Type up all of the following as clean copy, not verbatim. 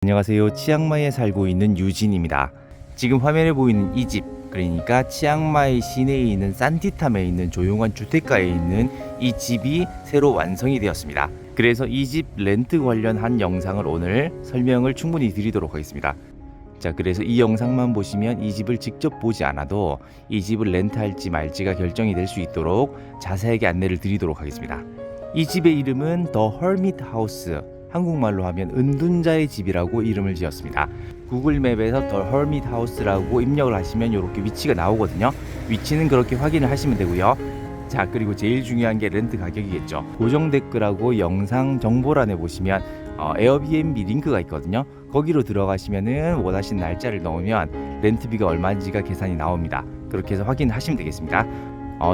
안녕하세요. 치앙마이에 살고 있는 유진입니다. 지금 화면에 보이는 이 집, 그러니까 치앙마이 시내에 있는 산티탐에 있는 조용한 주택가에 있는 이 집이 새로 완성이 되었습니다. 그래서 이 집 렌트 관련한 영상을 오늘 설명을 충분히 드리도록 하겠습니다. 자, 그래서 이 영상만 보시면 이 집을 직접 보지 않아도 이 집을 렌트할지 말지가 결정이 될 수 있도록 자세하게 안내를 드리도록 하겠습니다. 이 집의 이름은 더 허밋 하우스, 한국말로 하면 은둔자의 집이라고 이름을 지었습니다. 구글맵에서 더 허밋 하우스라고 입력을 하시면 이렇게 위치가 나오거든요. 위치는 그렇게 확인을 하시면 되고요. 자, 그리고 제일 중요한 게 렌트 가격이겠죠. 고정 댓글하고 영상 정보란에 보시면 에어비앤비 링크가 있거든요. 거기로 들어가시면은 원하시는 날짜를 넣으면 렌트비가 얼마인지가 계산이 나옵니다. 그렇게 해서 확인하시면 되겠습니다.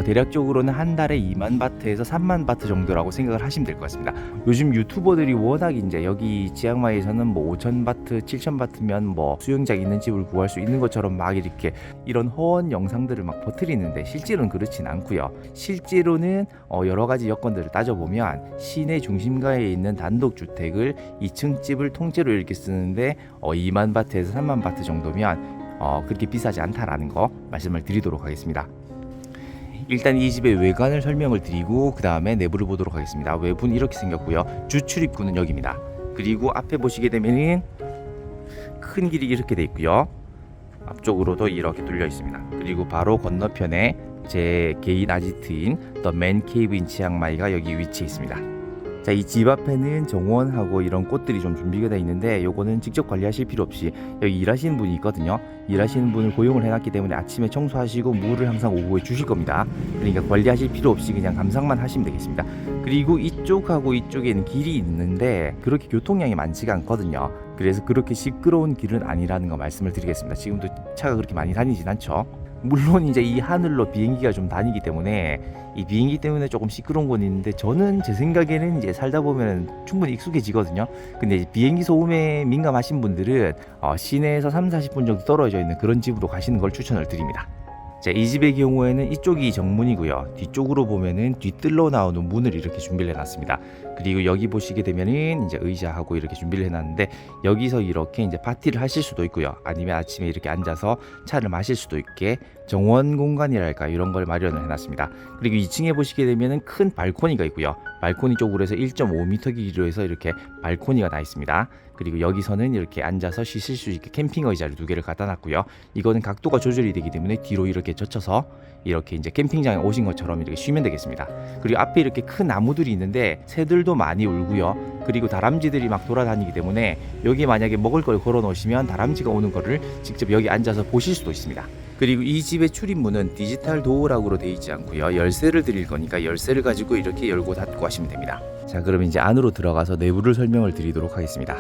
대략적으로는 한 달에 2만 바트에서 3만 바트 정도라고 생각을 하시면 될 것 같습니다. 요즘 유튜버들이 워낙 이제 여기 치앙마이에서는 뭐 5천 바트, 7천 바트면 뭐 수영장 있는 집을 구할 수 있는 것처럼 막 이렇게 이런 허언 영상들을 막 퍼뜨리는데 실제로는 그렇진 않고요. 실제로는 여러 가지 여건들을 따져보면 시내 중심가에 있는 단독 주택을 2층 집을 통째로 이렇게 쓰는데 2만 바트에서 3만 바트 정도면 그렇게 비싸지 않다라는 거 말씀을 드리도록 하겠습니다. 일단 이 집의 외관을 설명을 드리고 그 다음에 내부를 보도록 하겠습니다. 외부는 이렇게 생겼고요. 주출입구는 여기입니다. 그리고 앞에 보시게 되면은 큰 길이 이렇게 돼 있고요. 앞쪽으로도 이렇게 뚫려 있습니다. 그리고 바로 건너편에 제 개인 아지트인 더 맨 케이브인 치앙마이가 여기 위치해 있습니다. 자, 이 집 앞에는 정원하고 이런 꽃들이 좀 준비가 되어 있는데 요거는 직접 관리하실 필요 없이 여기 일하시는 분이 있거든요. 일하시는 분을 고용을 해놨기 때문에 아침에 청소하시고 물을 항상 오후에 주실 겁니다. 그러니까 관리하실 필요 없이 그냥 감상만 하시면 되겠습니다. 그리고 이쪽하고 이쪽에는 길이 있는데 그렇게 교통량이 많지가 않거든요. 그래서 그렇게 시끄러운 길은 아니라는 거 말씀을 드리겠습니다. 지금도 차가 그렇게 많이 다니진 않죠. 물론 이제 이 하늘로 비행기가 좀 다니기 때문에 이 비행기 때문에 조금 시끄러운 건 있는데 저는 제 생각에는 이제 살다 보면 충분히 익숙해지거든요. 근데 이제 비행기 소음에 민감하신 분들은 시내에서 3-40분 정도 떨어져 있는 그런 집으로 가시는 걸 추천을 드립니다. 자, 이 집의 경우에는 이쪽이 정문이고요. 뒤쪽으로 보면은 뒤뜰로 나오는 문을 이렇게 준비를 해놨습니다. 그리고 여기 보시게 되면은 이제 의자하고 이렇게 준비를 해놨는데 여기서 이렇게 이제 파티를 하실 수도 있고요. 아니면 아침에 이렇게 앉아서 차를 마실 수도 있게 정원 공간이랄까 이런 걸 마련을 해놨습니다. 그리고 2층에 보시게 되면은 큰 발코니가 있고요. 발코니 쪽으로 해서 1.5m 길이로 해서 이렇게 발코니가 나 있습니다. 그리고 여기서는 이렇게 앉아서 쉬실 수 있게 캠핑 의자를 2개를 갖다 놨고요. 이거는 각도가 조절이 되기 때문에 뒤로 이렇게 젖혀서 이렇게 이제 캠핑장에 오신 것처럼 이렇게 쉬면 되겠습니다. 그리고 앞에 이렇게 큰 나무들이 있는데 새들도 많이 울고요. 그리고 다람쥐들이 막 돌아다니기 때문에 여기 만약에 먹을 걸 걸어 놓으시면 다람쥐가 오는 거를 직접 여기 앉아서 보실 수도 있습니다. 그리고 이 집의 출입문은 디지털 도어락으로 되어 있지 않고요. 열쇠를 드릴 거니까 열쇠를 가지고 이렇게 열고 닫고 하시면 됩니다. 자, 그럼 이제 안으로 들어가서 내부를 설명을 드리도록 하겠습니다.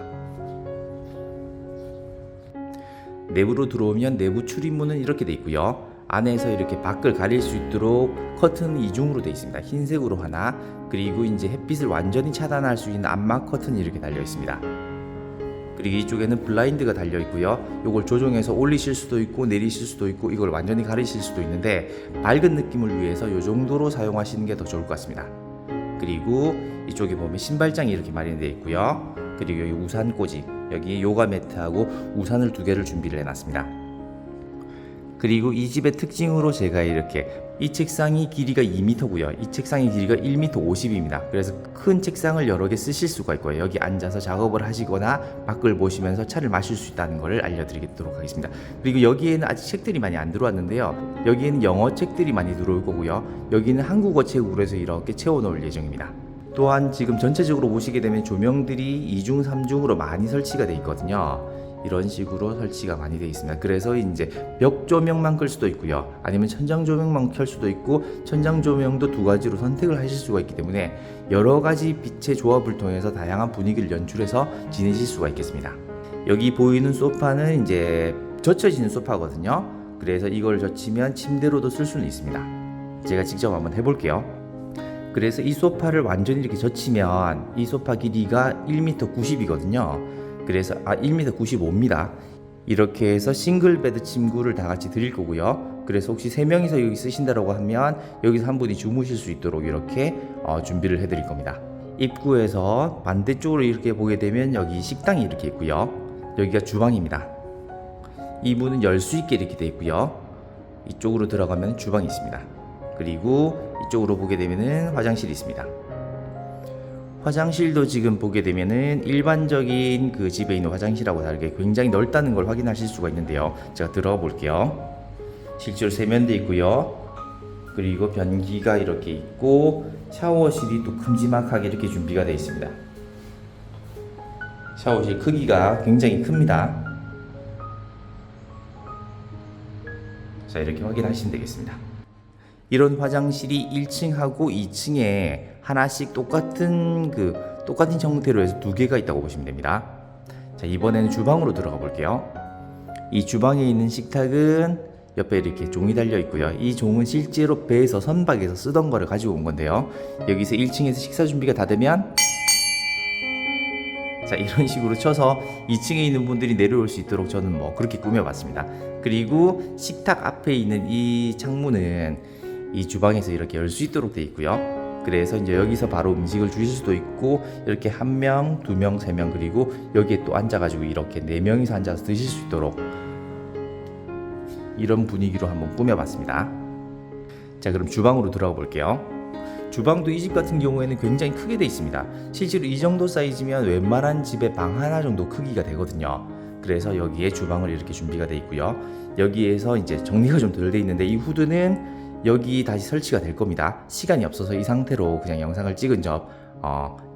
내부로 들어오면 내부 출입문은 이렇게 돼 있고요. 안에서 이렇게 밖을 가릴 수 있도록 커튼은 이중으로 되어 있습니다. 흰색으로 하나, 그리고 이제 햇빛을 완전히 차단할 수 있는 암막 커튼이 이렇게 달려 있습니다. 그리고 이쪽에는 블라인드가 달려 있고요. 이걸 조정해서 올리실 수도 있고 내리실 수도 있고 이걸 완전히 가리실 수도 있는데 밝은 느낌을 위해서 이 정도로 사용하시는 게 더 좋을 것 같습니다. 그리고 이쪽에 보면 신발장이 이렇게 마련되어 있고요. 그리고 여기 우산 꽂이, 여기 요가 매트하고 우산을 2개를 준비를 해놨습니다. 그리고 이 집의 특징으로 제가 이렇게 이 책상이 길이가 2m고요. 이 책상의 길이가 1m 50입니다. 그래서 큰 책상을 여러 개 쓰실 수가 있고요. 여기 앉아서 작업을 하시거나 밖을 보시면서 차를 마실 수 있다는 것을 알려드리도록 하겠습니다. 그리고 여기에는 아직 책들이 많이 안 들어왔는데요. 여기에는 영어 책들이 많이 들어올 거고요. 여기는 한국어 책으로 해서 이렇게 채워놓을 예정입니다. 또한 지금 전체적으로 보시게 되면 조명들이 2중, 3중으로 많이 설치가 되어 있거든요. 이런 식으로 설치가 많이 되어 있습니다. 그래서 이제 벽 조명만 끌 수도 있고요. 아니면 천장 조명만 켤 수도 있고 천장 조명도 2가지로 선택을 하실 수가 있기 때문에 여러 가지 빛의 조합을 통해서 다양한 분위기를 연출해서 지내실 수가 있겠습니다. 여기 보이는 소파는 이제 젖혀지는 소파거든요. 그래서 이걸 젖히면 침대로도 쓸 수는 있습니다. 제가 직접 한번 해볼게요. 그래서 이 소파를 완전히 이렇게 젖히면 이 소파 길이가 1m 90이거든요. 그래서 1m 95입니다. 이렇게 해서 싱글 베드 침구를 다 같이 드릴 거고요. 그래서 혹시 3명이서 여기 쓰신다고 하면 여기서 한 분이 주무실 수 있도록 이렇게 준비를 해드릴 겁니다. 입구에서 반대쪽으로 이렇게 보게 되면 여기 식당이 이렇게 있고요. 여기가 주방입니다. 이 문은 열 수 있게 이렇게 되어 있고요. 이쪽으로 들어가면 주방이 있습니다. 그리고 이쪽으로 보게 되면은 화장실이 있습니다. 화장실도 지금 보게 되면은 일반적인 그 집에 있는 화장실하고 다르게 굉장히 넓다는 걸 확인하실 수가 있는데요. 제가 들어가 볼게요. 실제로 세면대 있고요. 그리고 변기가 이렇게 있고 샤워실이 또 큼지막하게 이렇게 준비가 되어 있습니다. 샤워실 크기가 굉장히 큽니다. 자, 이렇게 확인하시면 되겠습니다. 이런 화장실이 1층하고 2층에 하나씩 똑같은 형태로 해서 두 개가 있다고 보시면 됩니다. 자, 이번에는 주방으로 들어가 볼게요. 이 주방에 있는 식탁은 옆에 이렇게 종이 달려 있고요. 이 종은 실제로 배에서 선박에서 쓰던 거를 가지고 온 건데요. 여기서 1층에서 식사 준비가 다 되면 자, 이런 식으로 쳐서 2층에 있는 분들이 내려올 수 있도록 저는 뭐 그렇게 꾸며봤습니다. 그리고 식탁 앞에 있는 이 창문은 이 주방에서 이렇게 열 수 있도록 되어 있고요. 그래서 이제 여기서 바로 음식을 주실 수도 있고 이렇게 1명, 2명, 3명 그리고 여기에 또 앉아가지고 이렇게 4명이서 앉아서 드실 수 있도록 이런 분위기로 한번 꾸며봤습니다. 자, 그럼 주방으로 들어가 볼게요. 주방도 이 집 같은 경우에는 굉장히 크게 되어 있습니다. 실제로 이 정도 사이즈면 웬만한 집의 방 하나 정도 크기가 되거든요. 그래서 여기에 주방을 이렇게 준비가 되어 있고요. 여기에서 이제 정리가 좀 덜 되어 있는데 이 후드는 여기 다시 설치가 될 겁니다. 시간이 없어서 이 상태로 그냥 영상을 찍은 점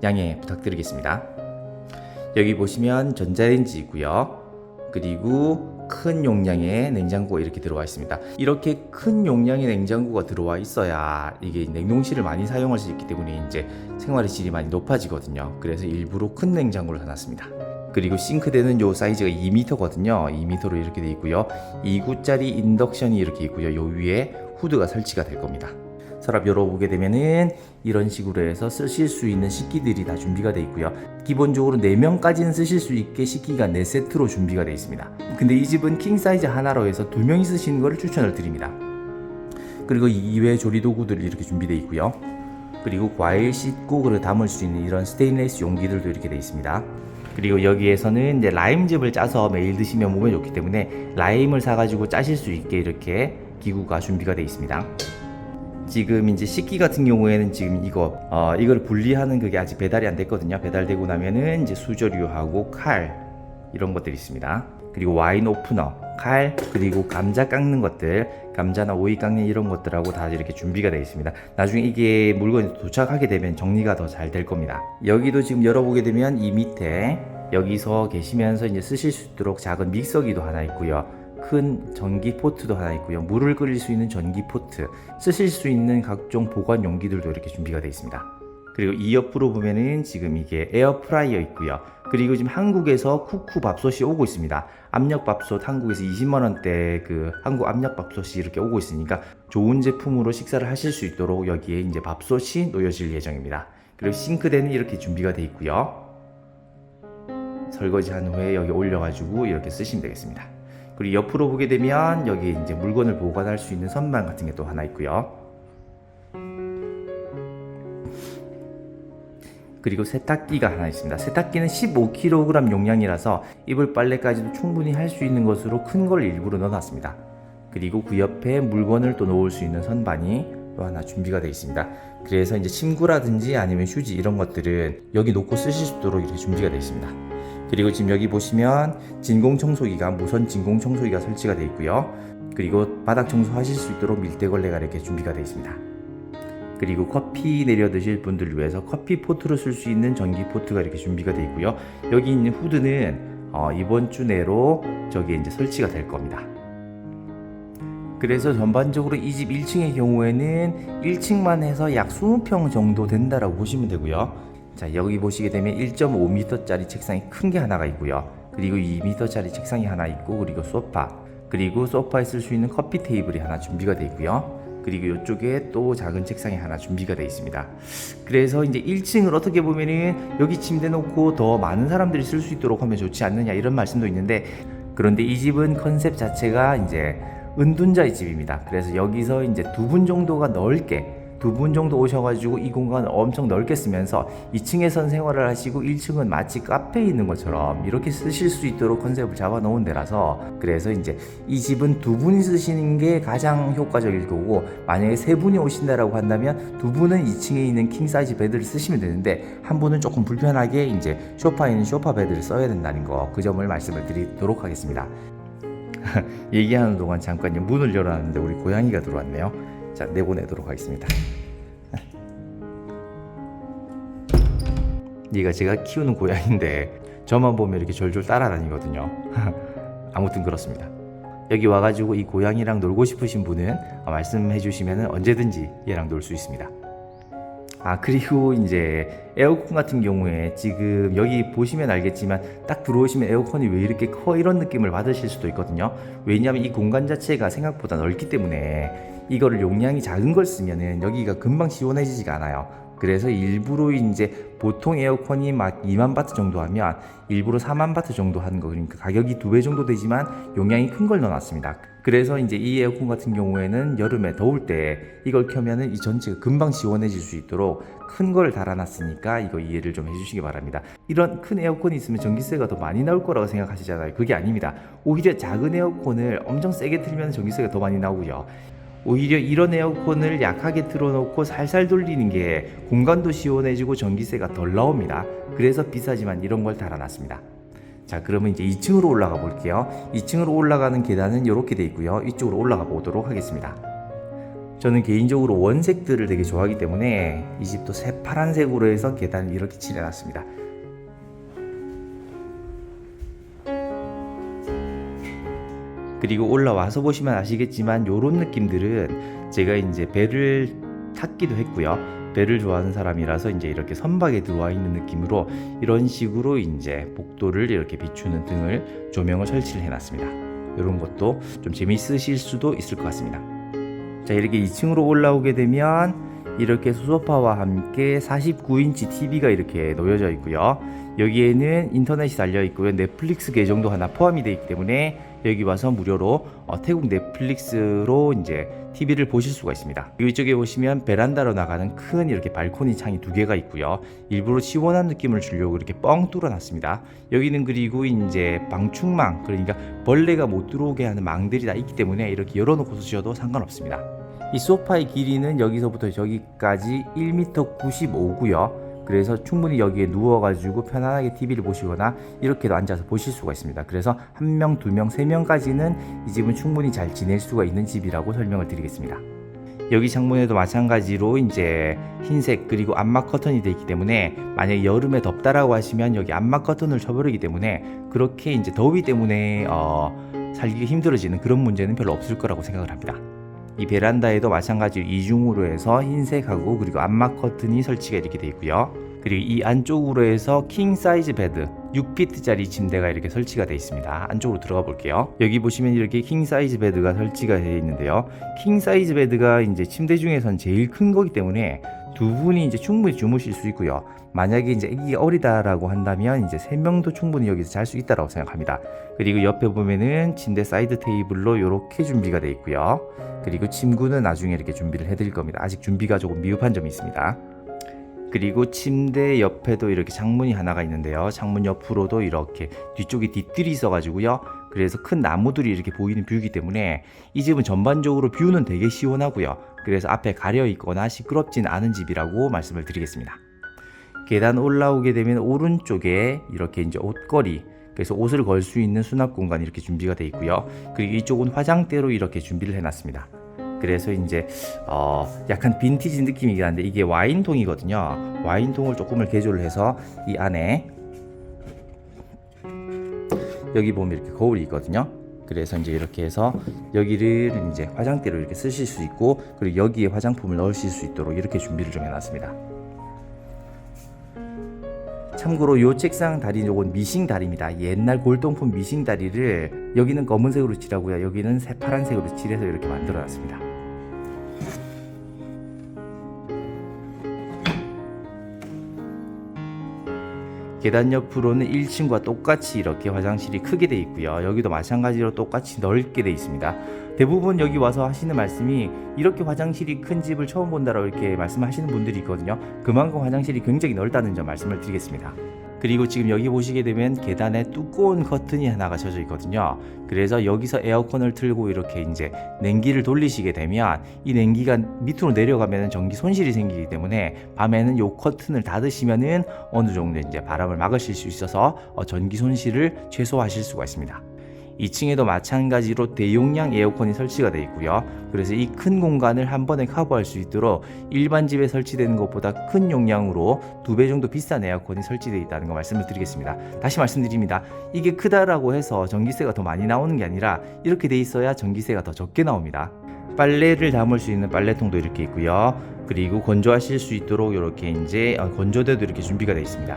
양해 부탁드리겠습니다. 여기 보시면 전자레인지 있고요. 그리고 큰 용량의 냉장고가 이렇게 들어와 있습니다. 이렇게 큰 용량의 냉장고가 들어와 있어야 이게 냉동실을 많이 사용할 수 있기 때문에 이제 생활의 질이 많이 높아지거든요. 그래서 일부러 큰 냉장고를 사놨습니다. 그리고 싱크대는 요 사이즈가 2m거든요. 2m로 이렇게 되어 있고요. 2구짜리 인덕션이 이렇게 있고요. 요 위에 후드가 설치가 될 겁니다. 서랍 열어보게 되면은 이런 식으로 해서 쓰실 수 있는 식기들이 다 준비가 되어 있고요. 기본적으로 4명까지는 쓰실 수 있게 식기가 4세트로 준비가 되어 있습니다. 근데 이 집은 킹 사이즈 하나로 해서 2명이 쓰시는 것을 추천을 드립니다. 그리고 이외 조리도구들이 이렇게 준비되어 있고요. 그리고 과일 씻고 그리고 담을 수 있는 이런 스테인리스 용기들도 이렇게 되어 있습니다. 그리고 여기에서는 이제 라임즙을 짜서 매일 드시면 몸에 좋기 때문에 라임을 사가지고 짜실 수 있게 이렇게 기구가 준비가 되어 있습니다. 지금 이제 식기 같은 경우에는 지금 이걸 분리하는 그게 아직 배달이 안 됐거든요. 배달되고 나면은 이제 수저류하고 칼 이런 것들이 있습니다. 그리고 와인 오프너, 칼, 그리고 감자 깎는 것들, 감자나 오이 깎는 이런 것들하고 다 이렇게 준비가 되어 있습니다. 나중에 이게 물건이 도착하게 되면 정리가 더 잘 될 겁니다. 여기도 지금 열어보게 되면 이 밑에 여기서 계시면서 이제 쓰실 수 있도록 작은 믹서기도 하나 있고요. 큰 전기 포트도 하나 있고요. 물을 끓일 수 있는 전기 포트, 쓰실 수 있는 각종 보관 용기들도 이렇게 준비가 되어 있습니다. 그리고 이 옆으로 보면은 지금 이게 에어프라이어 있고요. 그리고 지금 한국에서 쿠쿠 밥솥이 오고 있습니다. 압력밥솥 한국에서 20만원대 그 한국 압력밥솥이 이렇게 오고 있으니까 좋은 제품으로 식사를 하실 수 있도록 여기에 이제 밥솥이 놓여질 예정입니다. 그리고 싱크대는 이렇게 준비가 되어 있고요. 설거지한 후에 여기 올려가지고 이렇게 쓰시면 되겠습니다. 그리고 옆으로 보게 되면 여기 이제 물건을 보관할 수 있는 선반 같은 게 또 하나 있고요. 그리고 세탁기가 하나 있습니다. 세탁기는 15kg 용량이라서 이불 빨래까지도 충분히 할 수 있는 것으로 큰 걸 일부러 넣어놨습니다. 그리고 그 옆에 물건을 또 놓을 수 있는 선반이 또 하나 준비가 되어 있습니다. 그래서 이제 침구라든지 아니면 휴지 이런 것들은 여기 놓고 쓰실 수 있도록 이렇게 준비가 되어 있습니다. 그리고 지금 여기 보시면 진공청소기가 무선 진공청소기가 설치가 되어 있고요. 그리고 바닥 청소하실 수 있도록 밀대걸레가 이렇게 준비가 되어 있습니다. 그리고 커피 내려 드실 분들을 위해서 커피 포트로 쓸 수 있는 전기 포트가 이렇게 준비가 되어 있고요. 여기 있는 후드는 이번 주 내로 저기에 이제 설치가 될 겁니다. 그래서 전반적으로 이 집 1층의 경우에는 1층만 해서 약 20평 정도 된다라고 보시면 되고요. 자, 여기 보시게 되면 1.5m짜리 책상이 큰 게 하나가 있고요. 그리고 2m짜리 책상이 하나 있고, 그리고 소파, 그리고 소파에 쓸 수 있는 커피 테이블이 하나 준비가 되어 있고요. 그리고 이쪽에 또 작은 책상이 하나 준비가 되어 있습니다. 그래서 이제 1층을 어떻게 보면은 여기 침대 놓고 더 많은 사람들이 쓸 수 있도록 하면 좋지 않느냐 이런 말씀도 있는데, 그런데 이 집은 컨셉 자체가 이제 은둔자의 집입니다. 그래서 여기서 이제 2분 정도가 넓게 두 분 정도 오셔가지고 이 공간을 엄청 넓게 쓰면서 2층에선 생활을 하시고 1층은 마치 카페에 있는 것처럼 이렇게 쓰실 수 있도록 컨셉을 잡아 놓은 데라서, 그래서 이제 이 집은 두 분이 쓰시는 게 가장 효과적일 거고, 만약에 세 분이 오신다라고 한다면 두 분은 2층에 있는 킹 사이즈 베드를 쓰시면 되는데 한 분은 조금 불편하게 이제 소파에 있는 소파 베드를 써야 된다는 거, 그 점을 말씀을 드리도록 하겠습니다. 얘기하는 동안 잠깐 문을 열어놨는데 우리 고양이가 들어왔네요. 자, 내보내도록 하겠습니다. 얘가 제가 키우는 고양인데 저만 보면 이렇게 졸졸 따라다니거든요. 아무튼 그렇습니다. 여기 와가지고 이 고양이랑 놀고 싶으신 분은 말씀해 주시면 언제든지 얘랑 놀 수 있습니다. 그리고 이제 에어컨 같은 경우에 지금 여기 보시면 알겠지만 딱 들어오시면 에어컨이 왜 이렇게 커, 이런 느낌을 받으실 수도 있거든요. 왜냐하면 이 공간 자체가 생각보다 넓기 때문에 이거를 용량이 작은 걸 쓰면은 여기가 금방 시원해지지가 않아요. 그래서 일부러 이제 보통 에어컨이 막 2만 바트 정도 하면 일부러 4만 바트 정도 하는 거, 그러니까 가격이 2배 정도 되지만 용량이 큰 걸 넣어놨습니다. 그래서 이제 이 에어컨 같은 경우에는 여름에 더울 때 이걸 켜면은 이 전체가 금방 시원해질 수 있도록 큰 걸 달아놨으니까 이거 이해를 좀 해주시기 바랍니다. 이런 큰 에어컨이 있으면 전기세가 더 많이 나올 거라고 생각하시잖아요. 그게 아닙니다. 오히려 작은 에어컨을 엄청 세게 틀면 전기세가 더 많이 나오고요. 오히려 이런 에어컨을 약하게 틀어놓고 살살 돌리는 게 공간도 시원해지고 전기세가 덜 나옵니다. 그래서 비싸지만 이런 걸 달아놨습니다. 자, 그러면 이제 2층으로 올라가 볼게요. 2층으로 올라가는 계단은 이렇게 돼 있고요. 이쪽으로 올라가 보도록 하겠습니다. 저는 개인적으로 원색들을 되게 좋아하기 때문에 이 집도 새파란색으로 해서 계단을 이렇게 칠해놨습니다. 그리고 올라와서 보시면 아시겠지만 요런 느낌들은 제가 이제 배를 탔기도 했고요. 배를 좋아하는 사람이라서 이제 이렇게 선박에 들어와 있는 느낌으로 이런 식으로 이제 복도를 이렇게 비추는 등을 조명을 설치를 해놨습니다. 이런 것도 좀 재미있으실 수도 있을 것 같습니다. 자, 이렇게 2층으로 올라오게 되면 이렇게 소파와 함께 49인치 TV가 이렇게 놓여져 있고요. 여기에는 인터넷이 달려 있고요. 넷플릭스 계정도 하나 포함이 되어 있기 때문에 여기 와서 무료로 태국 넷플릭스로 이제 TV를 보실 수가 있습니다. 이쪽에 보시면 베란다로 나가는 큰 이렇게 발코니 창이 두 개가 있고요. 일부러 시원한 느낌을 주려고 이렇게 뻥 뚫어놨습니다. 여기는 그리고 이제 방충망, 그러니까 벌레가 못 들어오게 하는 망들이 다 있기 때문에 이렇게 열어놓고 쓰셔도 상관없습니다. 이 소파의 길이는 여기서부터 여기까지 1m 95고요. 그래서 충분히 여기에 누워가지고 편안하게 TV를 보시거나 이렇게도 앉아서 보실 수가 있습니다. 그래서 1명, 2명, 3명까지는 이 집은 충분히 잘 지낼 수가 있는 집이라고 설명을 드리겠습니다. 여기 창문에도 마찬가지로 이제 흰색 그리고 암막 커튼이 되어 있기 때문에 만약에 여름에 덥다라고 하시면 여기 암막 커튼을 쳐버리기 때문에 그렇게 이제 더위 때문에 살기 힘들어지는 그런 문제는 별로 없을 거라고 생각을 합니다. 이 베란다에도 마찬가지로 이중으로 해서 흰색하고 그리고 암막 커튼이 설치가 이렇게 되어 있고요. 그리고 이 안쪽으로 해서 킹 사이즈 베드 6피트짜리 침대가 이렇게 설치가 되어 있습니다. 안쪽으로 들어가 볼게요. 여기 보시면 이렇게 킹 사이즈 베드가 설치가 되어 있는데요. 킹 사이즈 베드가 이제 침대 중에선 제일 큰 거기 때문에 두 분이 이제 충분히 주무실 수 있고요. 만약에 이제 아기가 어리다라고 한다면 이제 3명도 충분히 여기서 잘 수 있다라고 생각합니다. 그리고 옆에 보면은 침대 사이드 테이블로 이렇게 준비가 되어 있고요. 그리고 침구는 나중에 이렇게 준비를 해드릴 겁니다. 아직 준비가 조금 미흡한 점이 있습니다. 그리고 침대 옆에도 이렇게 창문이 하나가 있는데요. 창문 옆으로도 이렇게 뒤쪽에 뒷뜰이 있어가지고요. 그래서 큰 나무들이 이렇게 보이는 뷰이기 때문에 이 집은 전반적으로 뷰는 되게 시원하고요. 그래서 앞에 가려 있거나 시끄럽진 않은 집이라고 말씀을 드리겠습니다. 계단 올라오게 되면 오른쪽에 이렇게 이제 옷걸이, 그래서 옷을 걸 수 있는 수납 공간이 이렇게 준비가 되어 있고요. 그리고 이쪽은 화장대로 이렇게 준비를 해놨습니다. 그래서 이제 약간 빈티지 느낌이긴 한데 이게 와인통이거든요. 와인통을 조금을 개조를 해서 이 안에 여기 보면 이렇게 거울이 있거든요. 그래서 이제 이렇게 해서 여기를 이제 화장대로 이렇게 쓰실 수 있고, 그리고 여기에 화장품을 넣으실 수 있도록 이렇게 준비를 좀 해놨습니다. 참고로 이 책상 다리 요건 미싱 다리입니다. 옛날 골동품 미싱 다리를 여기는 검은색으로 칠하고요. 여기는 새파란색으로 칠해서 이렇게 만들어 놨습니다. 계단 옆으로는 1층과 똑같이 이렇게 화장실이 크게 되어 있고요. 여기도 마찬가지로 똑같이 넓게 되어 있습니다. 대부분 여기 와서 하시는 말씀이 이렇게 화장실이 큰 집을 처음 본다라고 이렇게 말씀하시는 분들이 있거든요. 그만큼 화장실이 굉장히 넓다는 점 말씀을 드리겠습니다. 그리고 지금 여기 보시게 되면 계단에 두꺼운 커튼이 하나가 쳐져 있거든요. 그래서 여기서 에어컨을 틀고 이렇게 이제 냉기를 돌리시게 되면 이 냉기가 밑으로 내려가면 전기 손실이 생기기 때문에 밤에는 요 커튼을 닫으시면은 어느 정도 이제 바람을 막으실 수 있어서 전기 손실을 최소화하실 수가 있습니다. 2층에도 마찬가지로 대용량 에어컨이 설치가 되어 있고요. 그래서 이 큰 공간을 한 번에 커버할 수 있도록 일반 집에 설치되는 것보다 큰 용량으로 2배 정도 비싼 에어컨이 설치되어 있다는 거 말씀을 드리겠습니다. 다시 말씀드립니다. 이게 크다라고 해서 전기세가 더 많이 나오는 게 아니라 이렇게 돼 있어야 전기세가 더 적게 나옵니다. 빨래를 담을 수 있는 빨래통도 이렇게 있고요. 그리고 건조하실 수 있도록 이렇게 이제 건조대도 이렇게 준비가 되어 있습니다.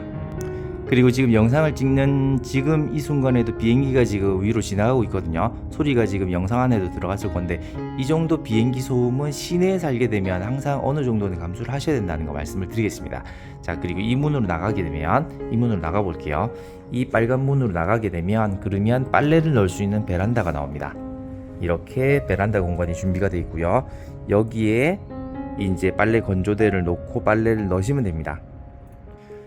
그리고 지금 영상을 찍는 지금 이 순간에도 비행기가 지금 위로 지나가고 있거든요. 소리가 지금 영상 안에도 들어갔을 건데 이 정도 비행기 소음은 시내에 살게 되면 항상 어느 정도는 감수를 하셔야 된다는 거 말씀을 드리겠습니다. 자, 그리고 이 문으로 나가게 되면 이 문으로 나가 볼게요. 이 빨간 문으로 나가게 되면 그러면 빨래를 넣을 수 있는 베란다가 나옵니다. 이렇게 베란다 공간이 준비가 되어 있고요. 여기에 이제 빨래 건조대를 놓고 빨래를 넣으시면 됩니다.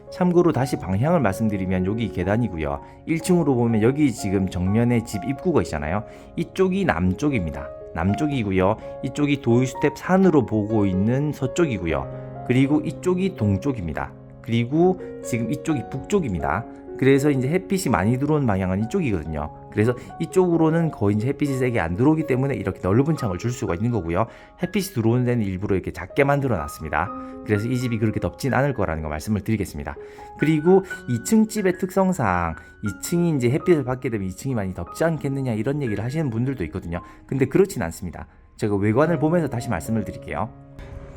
참고로 다시 방향을 말씀드리면 여기 계단이고요. 1층으로 보면 여기 지금 정면에 집 입구가 있잖아요. 이쪽이 남쪽입니다. 남쪽이고요. 이쪽이 도이스텝 산으로 보고 있는 서쪽이고요. 그리고 이쪽이 동쪽입니다. 그리고 지금 이쪽이 북쪽입니다. 그래서 이제 햇빛이 많이 들어오는 방향은 이쪽이거든요. 그래서 이쪽으로는 거의 이제 햇빛이 세게 안 들어오기 때문에 이렇게 넓은 창을 줄 수가 있는 거고요. 햇빛이 들어오는 데는 일부러 이렇게 작게 만들어 놨습니다. 그래서 이 집이 그렇게 덥진 않을 거라는 거 말씀을 드리겠습니다. 그리고 2층 집의 특성상 2층이 이제 햇빛을 받게 되면 2층이 많이 덥지 않겠느냐 이런 얘기를 하시는 분들도 있거든요. 근데 그렇진 않습니다. 제가 외관을 보면서 다시 말씀을 드릴게요.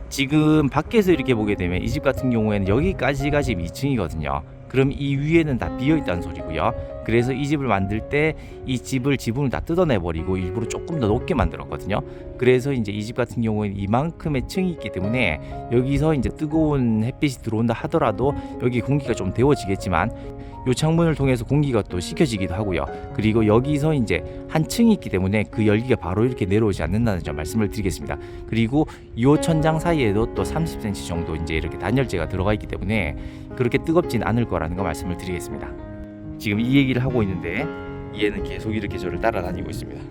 지금 밖에서 이렇게 보게 되면 이 집 같은 경우에는 여기까지가 지금 2층이거든요. 그럼 이 위에는 다 비어 있다는 소리고요. 그래서 이 집을 만들 때 이 집을 지붕을 다 뜯어내 버리고 일부러 조금 더 높게 만들었거든요. 그래서 이제 이 집 같은 경우에는 이만큼의 층이 있기 때문에 여기서 이제 뜨거운 햇빛이 들어온다 하더라도 여기 공기가 좀 데워지겠지만 요 창문을 통해서 공기가 또 식혀지기도 하고요. 그리고 여기서 이제 한 층이 있기 때문에 그 열기가 바로 이렇게 내려오지 않는다는 점 말씀을 드리겠습니다. 그리고 요 천장 사이에도 또 30cm 정도 이제 이렇게 단열재가 들어가 있기 때문에 그렇게 뜨겁진 않을 거라는 거 말씀을 드리겠습니다. 지금 이 얘기를 하고 있는데 얘는 계속 이렇게 저를 따라다니고 있습니다.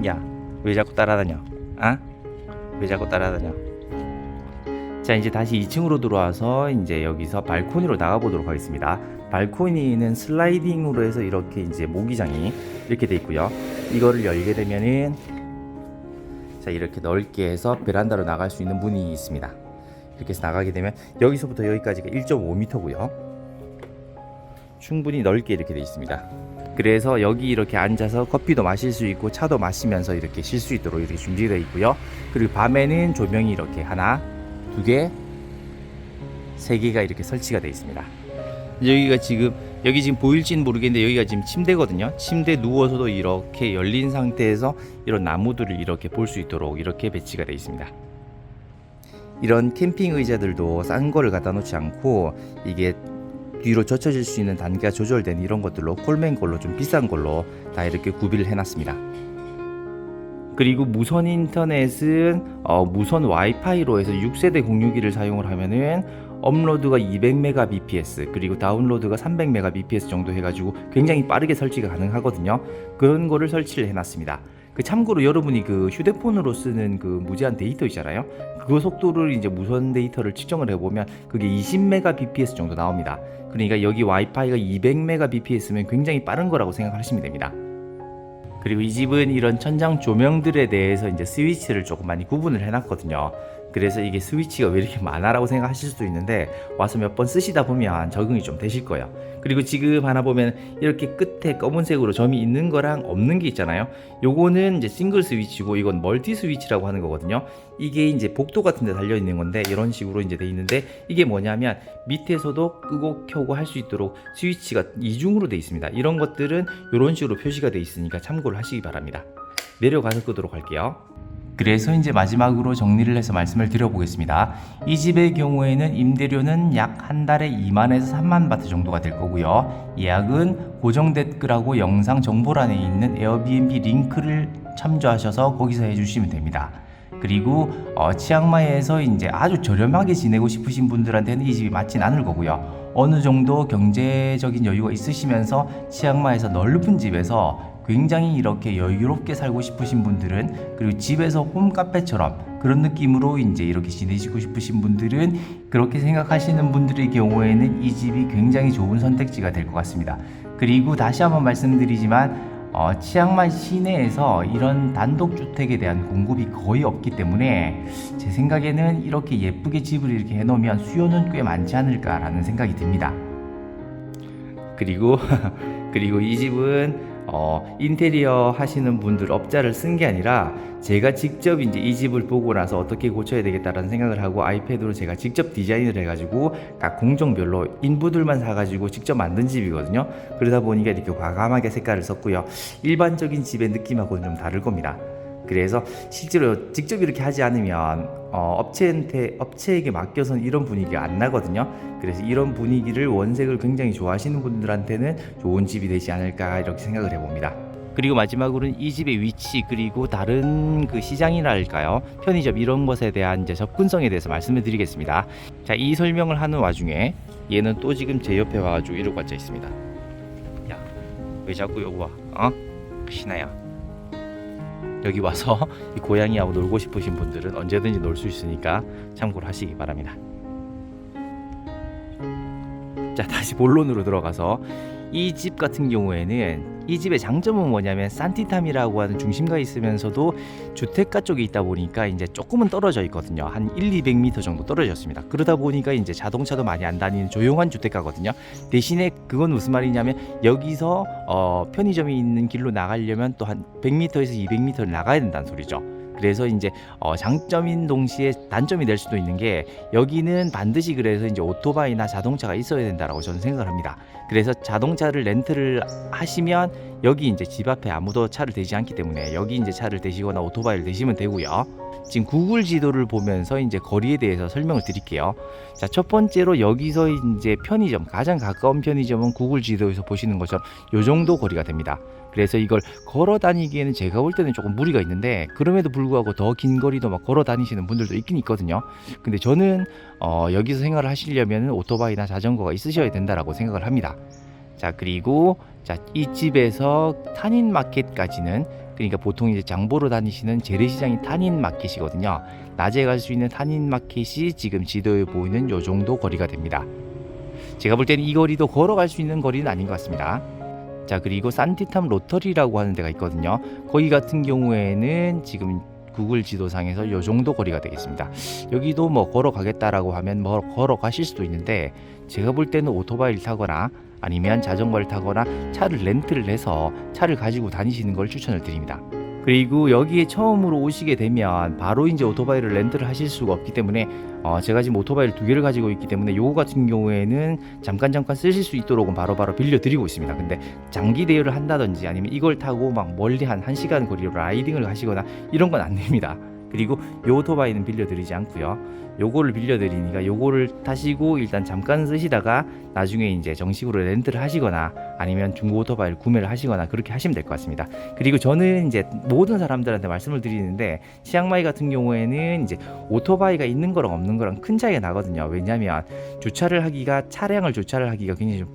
야, 왜 자꾸 따라다녀? 아? 왜 자꾸 따라다녀? 자, 이제 다시 2층으로 들어와서 이제 여기서 발코니로 나가 보도록 하겠습니다. 발코니는 슬라이딩으로 해서 이렇게 이제 모기장이 이렇게 돼 있고요. 이거를 열게 되면은 자, 이렇게 넓게 해서 베란다로 나갈 수 있는 문이 있습니다. 이렇게 해서 나가게 되면 여기서부터 여기까지가 1.5m고요. 충분히 넓게 이렇게 돼 있습니다. 그래서 여기 이렇게 앉아서 커피도 마실 수 있고 차도 마시면서 이렇게 쉴 수 있도록 이렇게 준비되어 있고요. 그리고 밤에는 조명이 이렇게 하나, 두 개, 세 개가 이렇게 설치가 되어 있습니다. 여기 지금 보일지는 모르겠는데 여기가 지금 침대거든요. 침대 누워서도 이렇게 열린 상태에서 이런 나무들을 이렇게 볼 수 있도록 이렇게 배치가 되어 있습니다. 이런 캠핑 의자들도 싼 거를 갖다 놓지 않고 이게 뒤로 젖혀질 수 있는 단계가 조절된 이런 것들로 콜맨 걸로 좀 비싼 걸로 다 이렇게 구비를 해놨습니다. 그리고 무선 인터넷은 무선 와이파이로 해서 6세대 공유기를 사용을 하면은 업로드가 200mbps 그리고 다운로드가 300mbps 정도 해가지고 굉장히 빠르게 설치가 가능하거든요. 그런 거를 설치를 해놨습니다. 참고로 여러분이 그 휴대폰으로 쓰는 그 무제한 데이터 있잖아요. 그 속도를 이제 무선 데이터를 측정을 해보면 그게 20mbps 정도 나옵니다. 그러니까 여기 와이파이가 200mbps면 굉장히 빠른 거라고 생각하시면 됩니다. 그리고 이 집은 이런 천장 조명들에 대해서 이제 스위치를 조금 많이 구분을 해놨거든요. 그래서 이게 스위치가 왜 이렇게 많아라고 생각하실 수도 있는데 와서 몇 번 쓰시다 보면 적응이 좀 되실 거예요. 그리고 지금 하나 보면 이렇게 끝에 검은색으로 점이 있는 거랑 없는 게 있잖아요. 요거는 이제 싱글 스위치고 이건 멀티 스위치라고 하는 거거든요. 이게 이제 복도 같은 데 달려 있는 건데 이런 식으로 이제 돼 있는데 이게 뭐냐면 밑에서도 끄고 켜고 할 수 있도록 스위치가 이중으로 돼 있습니다. 이런 것들은 이런 식으로 표시가 돼 있으니까 참고를 하시기 바랍니다. 내려가서 끄도록 할게요. 그래서 이제 마지막으로 정리를 해서 말씀을 드려보겠습니다. 이 집의 경우에는 임대료는 약 한 달에 2만에서 3만 바트 정도가 될 거고요. 예약은 고정 댓글하고 영상 정보란에 있는 에어비앤비 링크를 참조하셔서 거기서 해주시면 됩니다. 그리고 치앙마이에서 이제 아주 저렴하게 지내고 싶으신 분들한테는 이 집이 맞진 않을 거고요. 어느 정도 경제적인 여유가 있으시면서 치앙마이에서 넓은 집에서 굉장히 이렇게 여유롭게 살고 싶으신 분들은, 그리고 집에서 홈카페처럼 그런 느낌으로 이제 이렇게 지내시고 싶으신 분들은, 그렇게 생각하시는 분들의 경우에는 이 집이 굉장히 좋은 선택지가 될 것 같습니다. 그리고 다시 한번 말씀드리지만 치앙마이 시내에서 이런 단독주택에 대한 공급이 거의 없기 때문에 제 생각에는 이렇게 예쁘게 집을 이렇게 해놓으면 수요는 꽤 많지 않을까라는 생각이 듭니다. 그리고 이 집은 인테리어 하시는 분들 업자를 쓴 게 아니라 제가 직접 이제 이 집을 보고 나서 어떻게 고쳐야 되겠다라는 생각을 하고 아이패드로 제가 직접 디자인을 해가지고 각 공정별로 인부들만 사가지고 직접 만든 집이거든요. 그러다 보니까 이렇게 과감하게 색깔을 썼고요. 일반적인 집의 느낌하고는 좀 다를 겁니다. 그래서 실제로 직접 이렇게 하지 않으면 업체에게 맡겨서는 이런 분위기가 안 나거든요. 그래서 이런 분위기를, 원색을 굉장히 좋아하시는 분들한테는 좋은 집이 되지 않을까 이렇게 생각을 해봅니다. 그리고 마지막으로는 이 집의 위치, 그리고 다른 그 시장이랄까요, 편의점 이런 것에 대한 이제 접근성에 대해서 말씀을 드리겠습니다. 자, 이 설명을 하는 와중에 얘는 또 지금 제 옆에 와가지고 이러고 앉아 있습니다. 야, 왜 자꾸 여기 와? 신아야, 여기 와서 이 고양이하고 놀고 싶으신 분들은 언제든지 놀 수 있으니까 참고를 하시기 바랍니다. 자, 다시 본론으로 들어가서 이 집 같은 경우에는, 이 집의 장점은 뭐냐면 산티탐이라고 하는 중심가에 있으면서도 주택가 쪽에 있다 보니까 이제 조금은 떨어져 있거든요. 한 1-200m 정도 떨어졌습니다. 그러다 보니까 이제 자동차도 많이 안 다니는 조용한 주택가거든요. 대신에 그건 무슨 말이냐면, 여기서 편의점이 있는 길로 나가려면 또 한 100m에서 200m를 나가야 된다는 소리죠. 그래서 이제 장점인 동시에 단점이 될 수도 있는 게, 여기는 반드시 그래서 이제 오토바이나 자동차가 있어야 된다라고 저는 생각을 합니다. 그래서 자동차를 렌트를 하시면 여기 이제 집 앞에 아무도 차를 대지 않기 때문에 여기 이제 차를 대시거나 오토바이를 대시면 되고요. 지금 구글 지도를 보면서 이제 거리에 대해서 설명을 드릴게요. 자, 첫 번째로 여기서 이제 편의점, 가장 가까운 편의점은 구글 지도에서 보시는 것처럼 요 정도 거리가 됩니다. 그래서 이걸 걸어 다니기에는 제가 볼 때는 조금 무리가 있는데, 그럼에도 불구하고 더 긴 거리도 막 걸어 다니시는 분들도 있긴 있거든요. 근데 저는 여기서 생활을 하시려면 오토바이나 자전거가 있으셔야 된다라고 생각을 합니다. 자, 그리고 이 집에서 탄인 마켓까지는, 그러니까 보통 이제 장보러 다니시는 재래시장이 탄인 마켓이거든요. 낮에 갈 수 있는 탄인 마켓이 지금 지도에 보이는 요 정도 거리가 됩니다. 제가 볼 때는 이 거리도 걸어갈 수 있는 거리는 아닌 것 같습니다. 자, 그리고 산티탐 로터리라고 하는 데가 있거든요. 거기 같은 경우에는 지금 구글 지도상에서 요 정도 거리가 되겠습니다. 여기도 뭐 걸어가겠다라고 하면 뭐 걸어가실 수도 있는데, 제가 볼 때는 오토바이를 타거나 아니면 자전거를 타거나 차를 렌트를 해서 차를 가지고 다니시는 걸 추천을 드립니다. 그리고 여기에 처음으로 오시게 되면 바로 이제 오토바이를 렌트를 하실 수가 없기 때문에 제가 지금 오토바이를 2개를 가지고 있기 때문에 요거 같은 경우에는 잠깐 쓰실 수 있도록 바로바로 빌려드리고 있습니다. 근데 장기 대여를 한다든지 아니면 이걸 타고 막 멀리 한 1시간 거리로 라이딩을 하시거나 이런 건 안 됩니다. 그리고 요 오토바이는 빌려드리지 않고요. 요거를 빌려드리니까 요거를 타시고 일단 잠깐 쓰시다가 나중에 이제 정식으로 렌트를 하시거나 아니면 중고 오토바이를 구매를 하시거나 그렇게 하시면 될 것 같습니다. 그리고 저는 이제 모든 사람들한테 말씀을 드리는데, 치앙마이 같은 경우에는 이제 오토바이가 있는 거랑 없는 거랑 큰 차이가 나거든요. 왜냐하면 차량을 주차를 하기가 굉장히 좀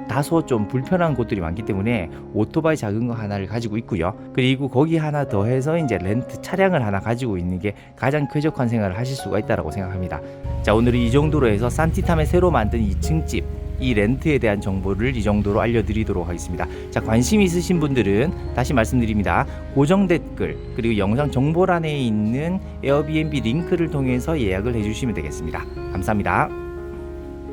다소 불편한 곳들이 많기 때문에 오토바이 작은 거 하나를 가지고 있고요. 그리고 거기 하나 더해서 이제 렌트 차량을 하나 가지고 있는 게 가장 쾌적한 생활을 하실 수가 있다라고 생각합니다. 자, 오늘은 이 정도로 해서 산티탐에 새로 만든 2층 집, 이 렌트에 대한 정보를 이 정도로 알려드리도록 하겠습니다. 자, 관심 있으신 분들은 다시 말씀드립니다. 고정 댓글 그리고 영상 정보란에 있는 에어비앤비 링크를 통해서 예약을 해주시면 되겠습니다. 감사합니다.